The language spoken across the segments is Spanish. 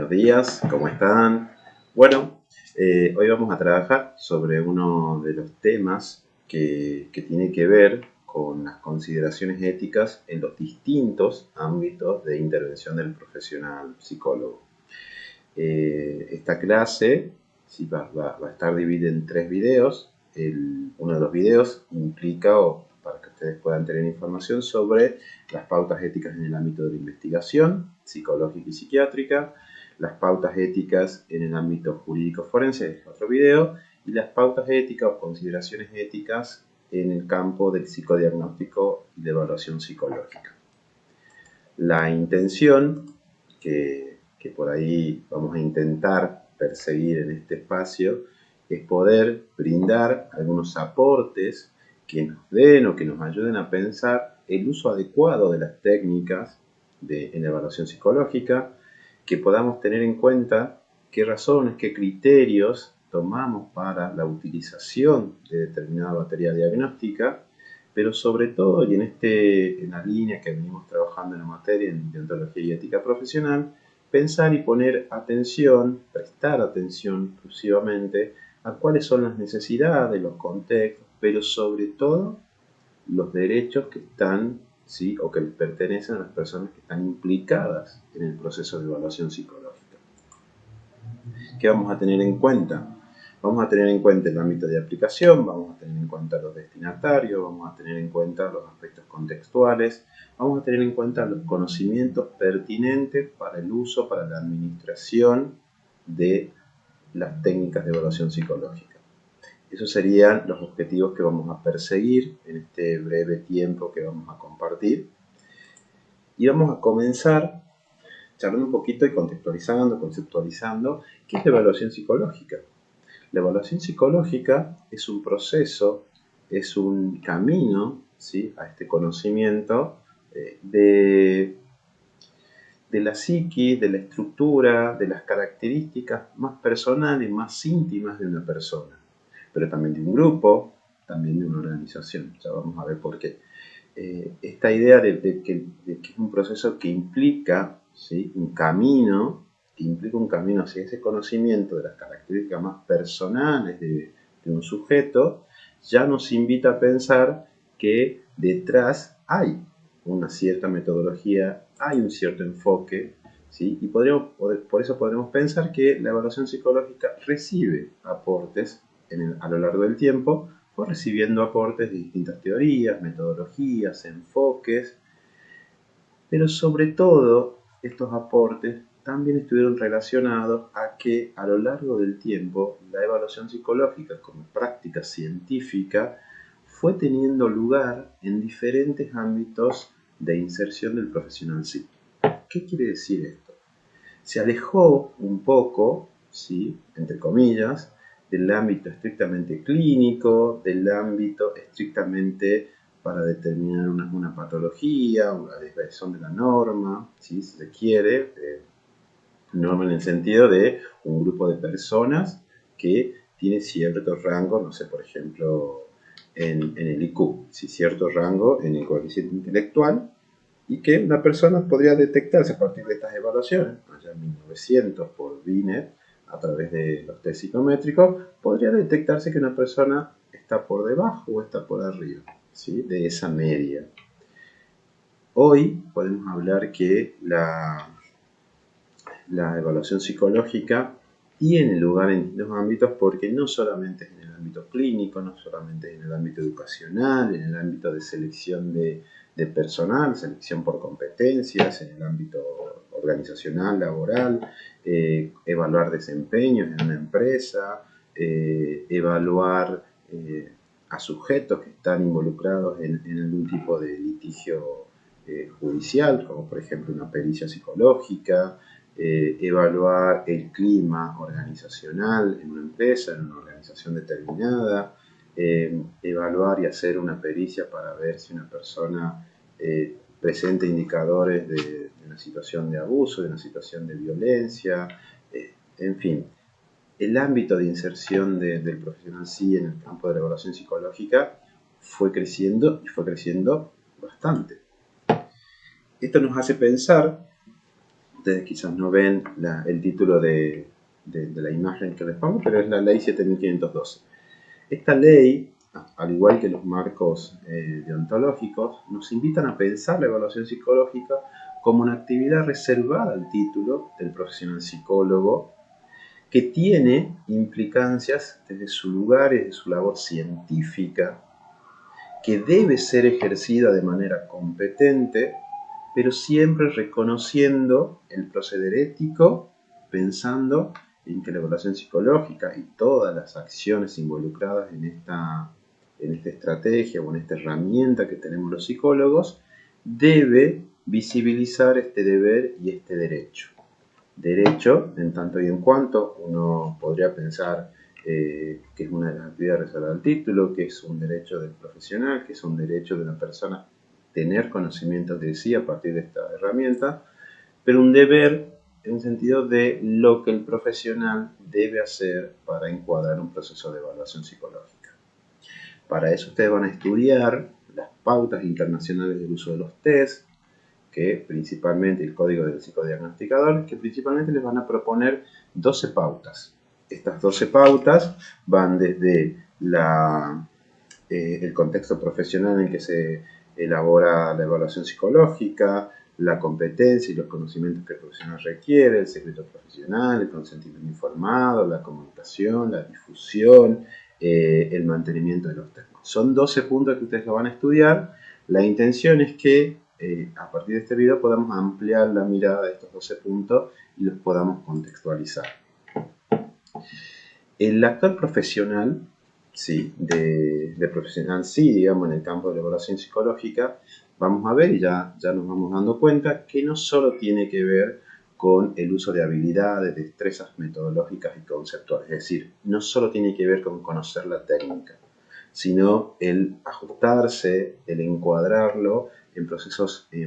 Buenos días, ¿cómo están? Bueno, hoy vamos a trabajar sobre uno de los temas que tiene que ver con las consideraciones éticas en los distintos ámbitos de intervención del profesional psicólogo. Esta clase sí, va a estar dividida en 3 videos. Uno de los videos implica, para que ustedes puedan tener información sobre las pautas éticas en el ámbito de la investigación psicológica y psiquiátrica, las pautas éticas en el ámbito jurídico forense, es otro video, y las pautas éticas o consideraciones éticas en el campo del psicodiagnóstico y de evaluación psicológica. La intención que por ahí vamos a intentar perseguir en este espacio es poder brindar algunos aportes que nos den o que nos ayuden a pensar el uso adecuado de las técnicas en la evaluación psicológica, que podamos tener en cuenta qué razones, qué criterios tomamos para la utilización de determinada batería diagnóstica, pero sobre todo, y en la línea que venimos trabajando en la materia en deontología y ética profesional, pensar y poner atención, prestar atención exclusivamente a cuáles son las necesidades, los contextos, pero sobre todo los derechos que están, ¿sí?, o que les pertenecen a las personas que están implicadas en el proceso de evaluación psicológica. ¿Qué vamos a tener en cuenta? Vamos a tener en cuenta el ámbito de aplicación, vamos a tener en cuenta los destinatarios, vamos a tener en cuenta los aspectos contextuales, vamos a tener en cuenta los conocimientos pertinentes para el uso, para la administración de las técnicas de evaluación psicológica. Esos serían los objetivos que vamos a perseguir en este breve tiempo que vamos a compartir. Y vamos a comenzar charlando un poquito y contextualizando, conceptualizando qué es la evaluación psicológica. La evaluación psicológica es un proceso, es un camino, ¿sí?, a este conocimiento de la psiquis, de la estructura, de las características más personales, más íntimas de una persona, pero también de un grupo, también de una organización. Ya vamos a ver por qué. Esta idea de que es un proceso que implica, ¿sí?, un camino hacia ese conocimiento de las características más personales de un sujeto, ya nos invita a pensar que detrás hay una cierta metodología, hay un cierto enfoque, ¿sí? Y por eso podremos pensar que la evaluación psicológica recibe aportes a lo largo del tiempo, fue recibiendo aportes de distintas teorías, metodologías, enfoques, pero sobre todo estos aportes también estuvieron relacionados a que a lo largo del tiempo la evaluación psicológica como práctica científica fue teniendo lugar en diferentes ámbitos de inserción del profesional psíquico. ¿Qué quiere decir esto? Se alejó un poco, ¿sí?, entre comillas, del ámbito estrictamente clínico, del ámbito estrictamente para determinar una patología, una desviación de la norma, ¿sí?, si se quiere, norma en el sentido de un grupo de personas que tiene cierto rango, no sé, por ejemplo, en el IQ, ¿sí?, cierto rango en el coeficiente intelectual, y que una persona podría detectarse a partir de estas evaluaciones, allá en 1900 por Binet, a través de los test psicométricos, podría detectarse que una persona está por debajo o está por arriba, ¿sí?, de esa media. Hoy podemos hablar que la evaluación psicológica tiene lugar en distintos ámbitos, porque no solamente es en el ámbito clínico, no solamente es en el ámbito educacional, en el ámbito de selección de personal, selección por competencias, en el ámbito organizacional, laboral, evaluar desempeños en una empresa, evaluar a sujetos que están involucrados en algún tipo de litigio judicial, como por ejemplo una pericia psicológica, evaluar el clima organizacional en una empresa, en una organización determinada, evaluar y hacer una pericia para ver si una persona presenta indicadores de una situación de abuso, de una situación de violencia, en fin. El ámbito de inserción del profesional sí en el campo de la evaluación psicológica fue creciendo y fue creciendo bastante. Esto nos hace pensar Ustedes quizás no ven el título de la imagen que les pongo, pero es la ley 7512. Esta ley, al igual que los marcos deontológicos, nos invitan a pensar la evaluación psicológica como una actividad reservada al título del profesional psicólogo, que tiene implicancias desde su lugar y desde su labor científica, que debe ser ejercida de manera competente, pero siempre reconociendo el proceder ético, pensando en que la evaluación psicológica y todas las acciones involucradas en esta estrategia o en esta herramienta que tenemos los psicólogos, debe visibilizar este deber y este derecho. Derecho, en tanto y en cuanto uno podría pensar que es una de las actividades reservadas al título, que es un derecho del profesional, que es un derecho de una persona tener conocimientos de sí a partir de esta herramienta, pero un deber en un sentido de lo que el profesional debe hacer para encuadrar un proceso de evaluación psicológica. Para eso ustedes van a estudiar las pautas internacionales del uso de los test, que principalmente el código del psicodiagnosticador, que principalmente les van a proponer 12 pautas. Estas 12 pautas van desde el contexto profesional en el que se elabora la evaluación psicológica, la competencia y los conocimientos que el profesional requiere, el secreto profesional, el consentimiento informado, la comunicación, la difusión, el mantenimiento de los temas. Son 12 puntos que ustedes lo van a estudiar. La intención es que a partir de este video podamos ampliar la mirada de estos 12 puntos y los podamos contextualizar. El actual profesional, sí, de profesional, sí, digamos, en el campo de la evaluación psicológica, vamos a ver y ya nos vamos dando cuenta que no solo tiene que ver con el uso de habilidades, destrezas metodológicas y conceptuales, es decir, no solo tiene que ver con conocer la técnica, sino el ajustarse, el encuadrarlo en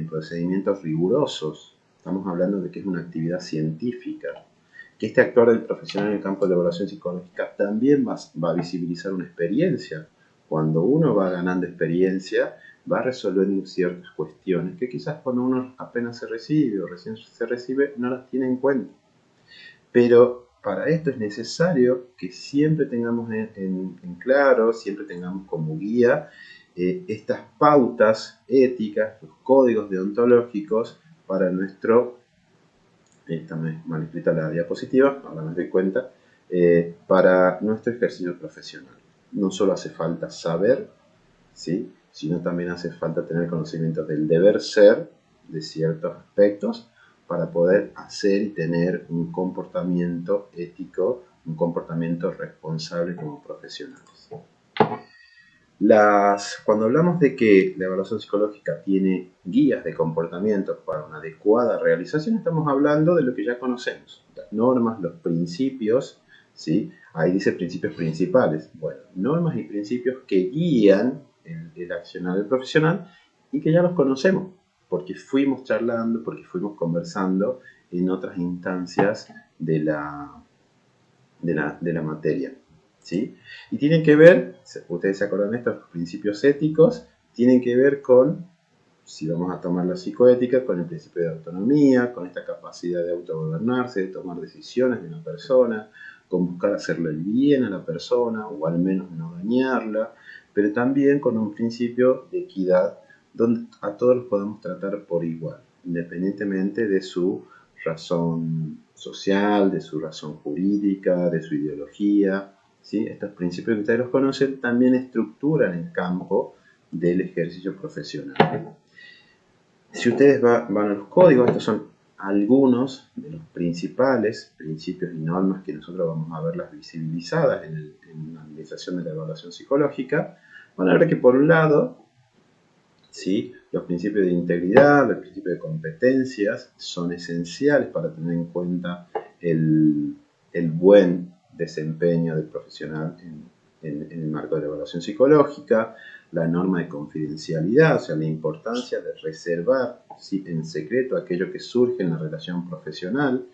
procedimientos rigurosos. Estamos hablando de que es una actividad científica, que este actuar del profesional en el campo de la evaluación psicológica también va a visibilizar una experiencia. Cuando uno va ganando experiencia, va resolviendo ciertas cuestiones que quizás cuando uno apenas se recibe o recién se recibe no las tiene en cuenta. Pero para esto es necesario que siempre tengamos en claro, siempre tengamos como guía estas pautas éticas, los códigos deontológicos para nuestro, está mal escrita la diapositiva, ahora me doy cuenta, para nuestro ejercicio profesional. No solo hace falta saber, ¿sí?, sino también hace falta tener conocimiento del deber ser de ciertos aspectos para poder hacer y tener un comportamiento ético, un comportamiento responsable como profesionales. Cuando hablamos de que la evaluación psicológica tiene guías de comportamiento para una adecuada realización, estamos hablando de lo que ya conocemos, las normas, los principios, ¿sí? Ahí dice principios principales. Bueno, normas y principios que guían el accionar del profesional y que ya los conocemos, porque fuimos charlando, porque fuimos conversando en otras instancias de la materia, ¿sí? Y tienen que ver, ustedes se acuerdan de estos principios éticos, tienen que ver con, si vamos a tomar la psicoética, con el principio de autonomía, con esta capacidad de autogobernarse, de tomar decisiones de una persona, con buscar hacerle el bien a la persona o al menos no dañarla, pero también con un principio de equidad donde a todos los podemos tratar por igual, independientemente de su razón social, de su razón jurídica, de su ideología, ¿sí? Estos principios que ustedes los conocen también estructuran el campo del ejercicio profesional. Si ustedes van a los códigos, estos son algunos de los principales principios y normas que nosotros vamos a verlas visibilizadas en la administración de la evaluación psicológica. Van a ver que por un lado, ¿sí?, los principios de integridad, los principios de competencias son esenciales para tener en cuenta el buen desempeño del profesional en el marco de la evaluación psicológica, la norma de confidencialidad, o sea, la importancia de reservar, ¿sí?, en secreto aquello que surge en la relación profesional.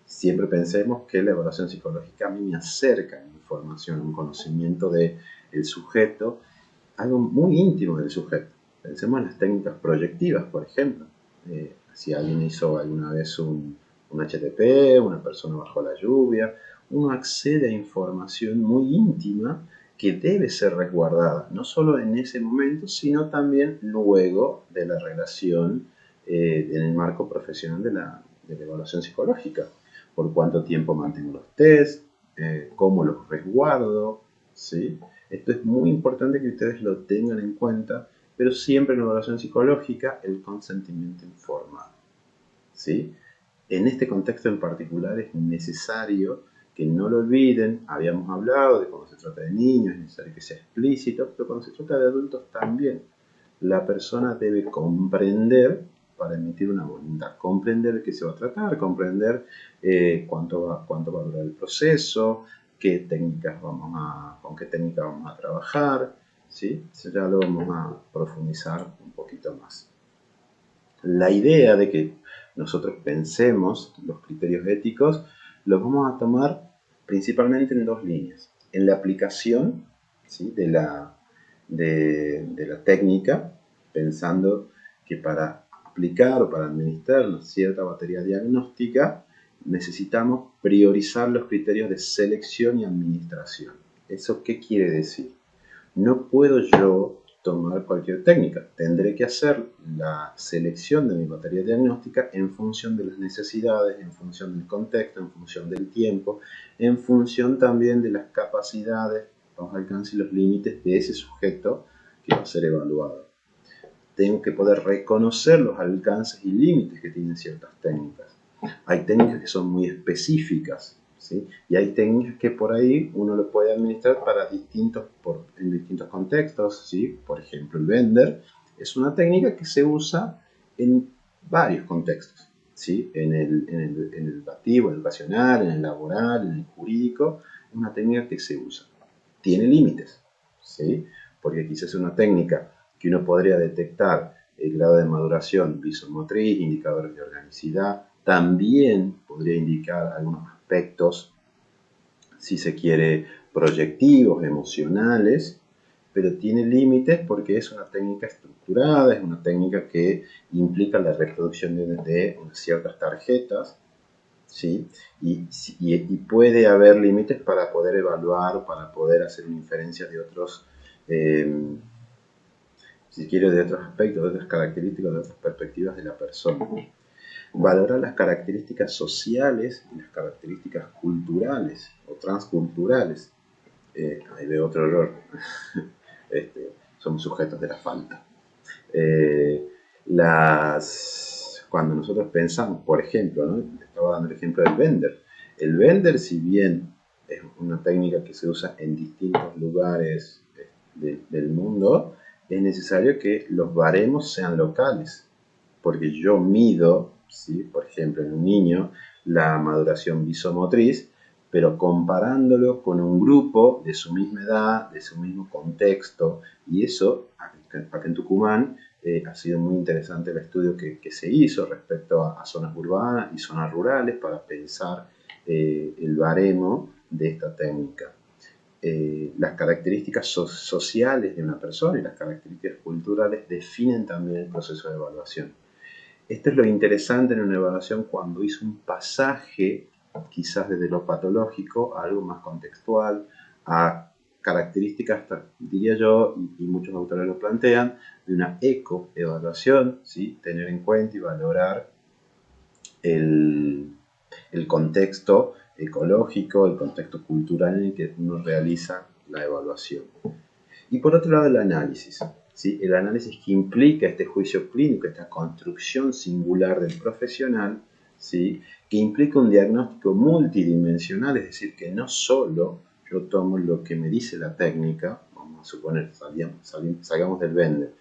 Siempre pensemos que la evaluación psicológica a mí me acerca información, un conocimiento del sujeto, algo muy íntimo del sujeto. Pensemos en las técnicas proyectivas, por ejemplo. Si alguien hizo alguna vez un un HTP, una persona bajo la lluvia, uno accede a información muy íntima que debe ser resguardada, no solo en ese momento, sino también luego de la relación en el marco profesional de la evaluación psicológica. Por cuánto tiempo mantengo los test, cómo los resguardo, ¿sí? Esto es muy importante que ustedes lo tengan en cuenta, pero siempre en la evaluación psicológica el consentimiento informado, ¿sí? En este contexto en particular es necesario que no lo olviden. Habíamos hablado de cuando se trata de niños es necesario que sea explícito, pero cuando se trata de adultos también. La persona debe comprender para emitir una voluntad, comprender de qué se va a tratar, comprender cuánto va a durar el proceso, con qué técnicas vamos a trabajar, ¿sí? Eso ya lo vamos a profundizar un poquito más. La idea de que nosotros pensemos los criterios éticos los vamos a tomar principalmente en dos líneas. En la aplicación, ¿sí?, de la técnica, pensando que para aplicar o para administrar una cierta batería diagnóstica necesitamos priorizar los criterios de selección y administración. ¿Eso qué quiere decir? No puedo yo tomar cualquier técnica. Tendré que hacer la selección de mi batería diagnóstica en función de las necesidades, en función del contexto, en función del tiempo, en función también de las capacidades, los alcances y los límites de ese sujeto que va a ser evaluado. Tengo que poder reconocer los alcances y límites que tienen ciertas técnicas. Hay técnicas que son muy específicas, ¿sí? Y hay técnicas que por ahí uno lo puede administrar en distintos contextos, ¿sí? Por ejemplo, el Bender es una técnica que se usa en varios contextos, ¿sí? En el educativo, educacional, en el laboral, en el jurídico, es una técnica que se usa. Tiene límites, ¿sí? Porque quizás es una técnica que uno podría detectar el grado de maduración visomotriz, indicadores de organicidad, también podría indicar algunos aspectos, si se quiere, proyectivos, emocionales, pero tiene límites porque es una técnica estructurada, es una técnica que implica la reproducción de ciertas tarjetas, ¿sí? Y puede haber límites para poder evaluar o para poder hacer una inferencia de otros si quiere, de otros aspectos, de otras características, de otras perspectivas de la persona. Valorar las características sociales y las características culturales o transculturales. Ahí veo otro error. Somos sujetos de la falta. Cuando nosotros pensamos, por ejemplo, ¿no? Estaba dando el ejemplo del Bender. El Bender, si bien es una técnica que se usa en distintos lugares del mundo, es necesario que los baremos sean locales, porque yo mido, ¿sí?, por ejemplo, en un niño, la maduración visomotriz, pero comparándolo con un grupo de su misma edad, de su mismo contexto, y eso, acá en Tucumán, ha sido muy interesante el estudio que se hizo respecto a zonas urbanas y zonas rurales para pensar el baremo de esta técnica. Las características sociales de una persona y las características culturales definen también el proceso de evaluación. Esto es lo interesante en una evaluación cuando hizo un pasaje, quizás desde lo patológico a algo más contextual, a características, diría yo, y muchos autores lo plantean, de una ecoevaluación, ¿sí? Tener en cuenta y valorar el contexto ecológico, el contexto cultural en el que uno realiza la evaluación. Y por otro lado, el análisis. ¿Sí? El análisis que implica este juicio clínico, esta construcción singular del profesional, ¿sí?, que implica un diagnóstico multidimensional, es decir, que no solo yo tomo lo que me dice la técnica, vamos a suponer, salgamos del Bender,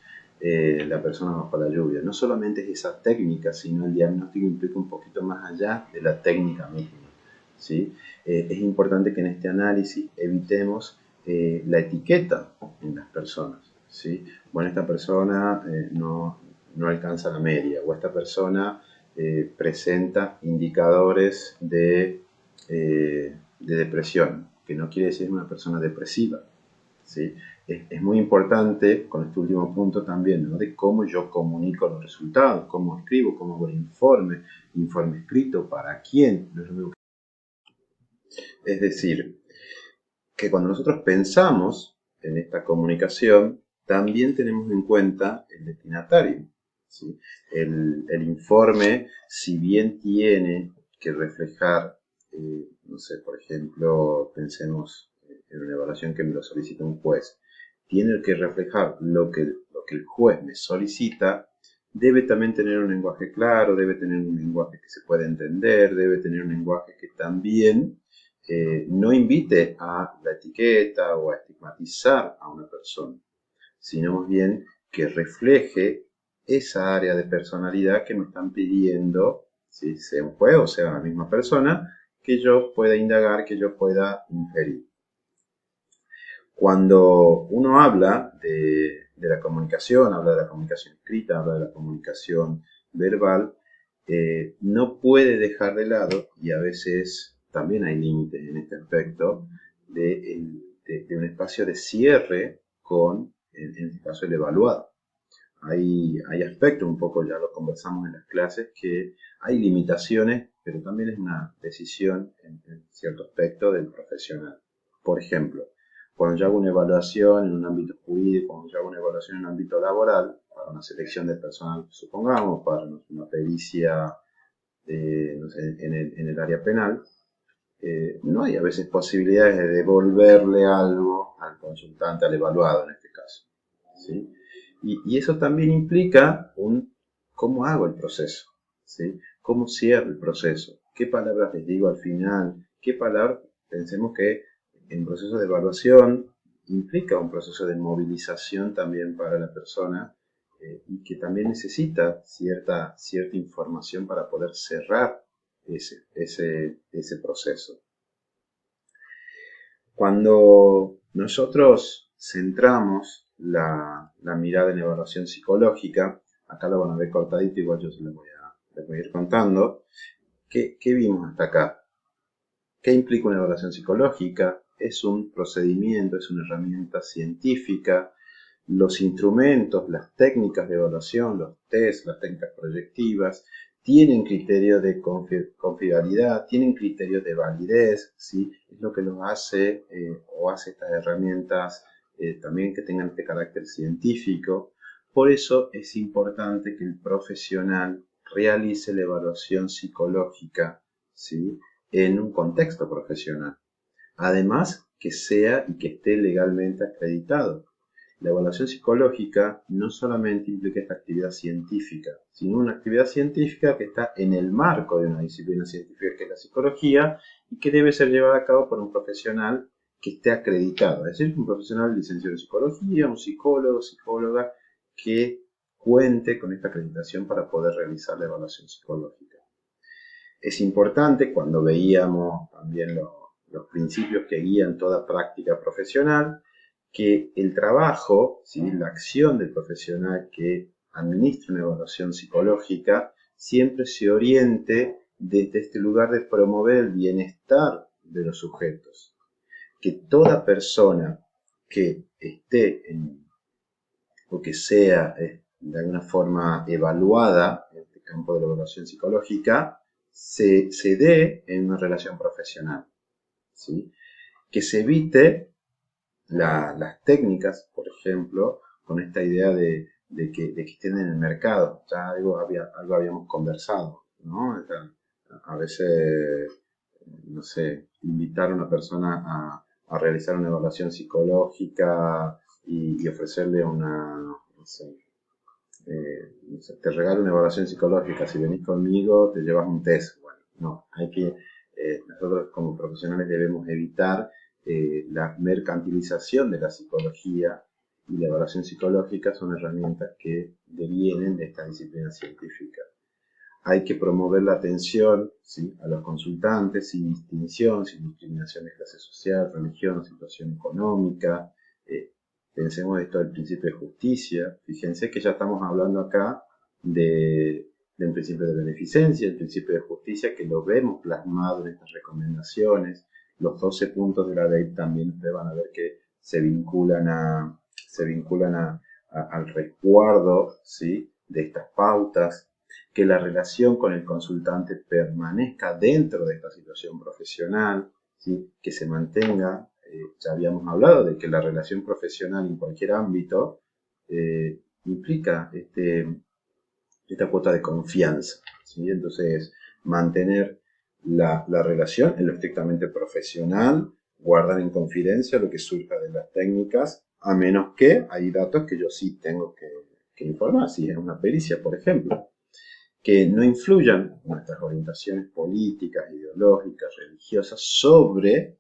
la persona bajo la lluvia, no solamente es esa técnica, sino el diagnóstico implica un poquito más allá de la técnica misma, ¿sí? Es importante que en este análisis evitemos la etiqueta en las personas, ¿sí? Bueno, esta persona no alcanza la media, o esta persona presenta indicadores de depresión, que no quiere decir una persona depresiva, ¿sí? es muy importante con este último punto también, ¿no? De cómo yo comunico los resultados, cómo escribo, cómo hago el informe escrito, para quién. Es decir, que cuando nosotros pensamos en esta comunicación, también tenemos en cuenta el destinatario, ¿sí? El informe, si bien tiene que reflejar, no sé, por ejemplo, pensemos en una evaluación que me lo solicita un juez, tiene que reflejar lo que el juez me solicita, debe también tener un lenguaje claro, debe tener un lenguaje que se pueda entender, debe tener un lenguaje que también no invite a la etiqueta o a estigmatizar a una persona, sino más bien que refleje esa área de personalidad que me están pidiendo, ¿sí? Sea un juez o sea la misma persona, que yo pueda indagar, que yo pueda inferir. Cuando uno habla de la comunicación, habla de la comunicación escrita, habla de la comunicación verbal, no puede dejar de lado, y a veces también hay límites en este aspecto, de un espacio de cierre con, en este caso, el evaluado. Hay aspectos, un poco ya lo conversamos en las clases, que hay limitaciones, pero también es una decisión en cierto aspecto del profesional. Por ejemplo, cuando yo hago una evaluación en un ámbito jurídico, cuando yo hago una evaluación en un ámbito laboral, para una selección de personal, supongamos, para una pericia no sé, en el área penal, no hay a veces posibilidades de devolverle algo al consultante, al evaluado en este caso, ¿sí? Y eso también implica cómo hago el proceso, ¿sí? Cómo cierro el proceso, qué palabras les digo al final, qué palabras, pensemos que el proceso de evaluación implica un proceso de movilización también para la persona, y que también necesita cierta información para poder cerrar ese proceso. Cuando nosotros centramos la mirada en evaluación psicológica, acá lo van a ver cortadito, igual yo se les voy a ir contando, ¿qué vimos hasta acá? ¿Qué implica una evaluación psicológica? Es un procedimiento, es una herramienta científica. Los instrumentos, las técnicas de evaluación, los test, las técnicas proyectivas, tienen criterios de confiabilidad, tienen criterios de validez, ¿sí? Es lo que los hace o hace estas herramientas también que tengan este carácter científico. Por eso es importante que el profesional realice la evaluación psicológica, ¿sí? En un contexto profesional. Además, que sea y que esté legalmente acreditado. La evaluación psicológica no solamente implica esta actividad científica, sino una actividad científica que está en el marco de una disciplina científica que es la psicología y que debe ser llevada a cabo por un profesional que esté acreditado, es decir, un profesional licenciado en psicología, un psicólogo, psicóloga que cuente con esta acreditación para poder realizar la evaluación psicológica. Es importante cuando veíamos también los principios que guían toda práctica profesional, que el trabajo, ¿sí? La acción del profesional que administra una evaluación psicológica siempre se oriente desde este lugar de promover el bienestar de los sujetos. Que toda persona que esté o que sea de alguna forma evaluada en este campo de la evaluación psicológica se dé en una relación profesional, ¿sí? Que se evite las técnicas, por ejemplo, con esta idea de que estén en el mercado. Ya algo habíamos conversado, ¿no? A veces, no sé, invitar a una persona a realizar una evaluación psicológica y ofrecerle no sé, te regalo una evaluación psicológica, si venís conmigo te llevas un test. Bueno, no, nosotros como profesionales debemos evitar la mercantilización de la psicología, y la evaluación psicológica son herramientas que devienen de esta disciplina científica. Hay que promover la atención, ¿sí? A los consultantes sin distinción, sin discriminación de clase social, religión, situación económica. Pensemos esto del principio de justicia. Fíjense que ya estamos hablando acá del principio de beneficencia, el principio de justicia, que lo vemos plasmado en estas recomendaciones. Los 12 puntos de la ley también ustedes van a ver que se vinculan a se vinculan al resguardo, ¿sí?, de estas pautas, que la relación con el consultante permanezca dentro de esta situación profesional, ¿sí?, que se mantenga, ya habíamos hablado de que la relación profesional en cualquier ámbito implica esta cuota de confianza, ¿sí? Entonces, mantener la relación en lo estrictamente profesional, guardar en confidencia lo que surja de las técnicas, a menos que hay datos que yo sí tengo que informar, si es una pericia, por ejemplo, que no influyan nuestras orientaciones políticas, ideológicas, religiosas sobre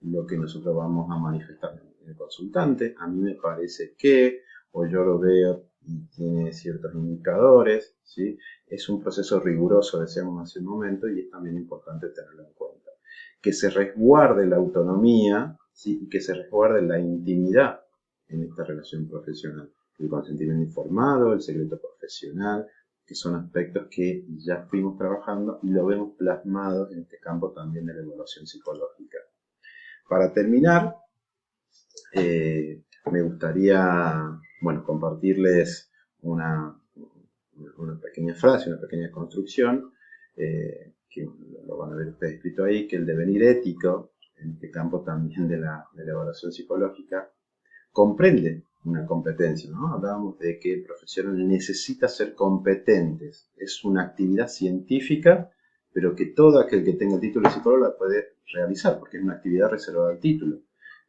lo que nosotros vamos a manifestar en el consultante. A mí me parece que, o yo lo veo y tiene ciertos indicadores, ¿sí? Es un proceso riguroso, decíamos hace un momento, y es también importante tenerlo en cuenta. Que se resguarde la autonomía, ¿sí?, y que se resguarde la intimidad en esta relación profesional. El consentimiento informado, el secreto profesional, que son aspectos que ya fuimos trabajando y lo vemos plasmado en este campo también de la evaluación psicológica. Para terminar, me gustaría, bueno, compartirles una pequeña frase, una pequeña construcción, que lo van a ver ustedes escrito ahí, que el devenir ético, en este campo también de la evaluación psicológica, comprende una competencia, ¿no? Hablábamos de que el profesional necesita ser competentes. Es una actividad científica, pero que todo aquel que tenga el título de psicólogo la puede realizar, porque es una actividad reservada al título.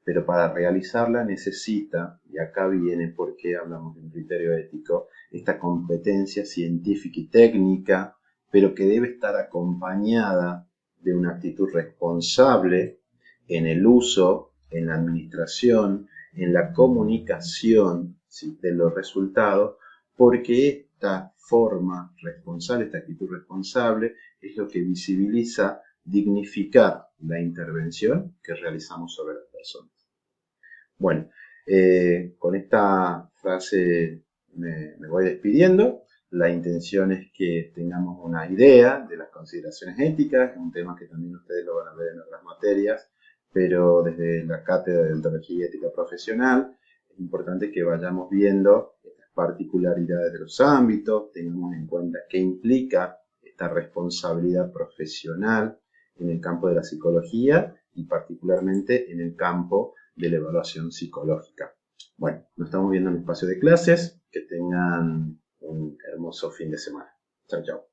Pero para realizarla necesita, y acá viene por qué hablamos de un criterio ético, esta competencia científica y técnica, pero que debe estar acompañada de una actitud responsable en el uso, en la administración, en la comunicación, ¿sí?, de los resultados, porque esta forma responsable, esta actitud responsable, es lo que visibiliza, dignificar la intervención que realizamos sobre las personas. Bueno, con esta frase me voy despidiendo. La intención es que tengamos una idea de las consideraciones éticas, es un tema que también ustedes lo van a ver en otras materias, pero desde la cátedra de deontología y ética profesional es importante que vayamos viendo estas particularidades de los ámbitos, tengamos en cuenta qué implica esta responsabilidad profesional en el campo de la psicología y particularmente en el campo de la evaluación psicológica. Bueno, nos estamos viendo en el espacio de clases. Que tengan un hermoso fin de semana. Chao, chao.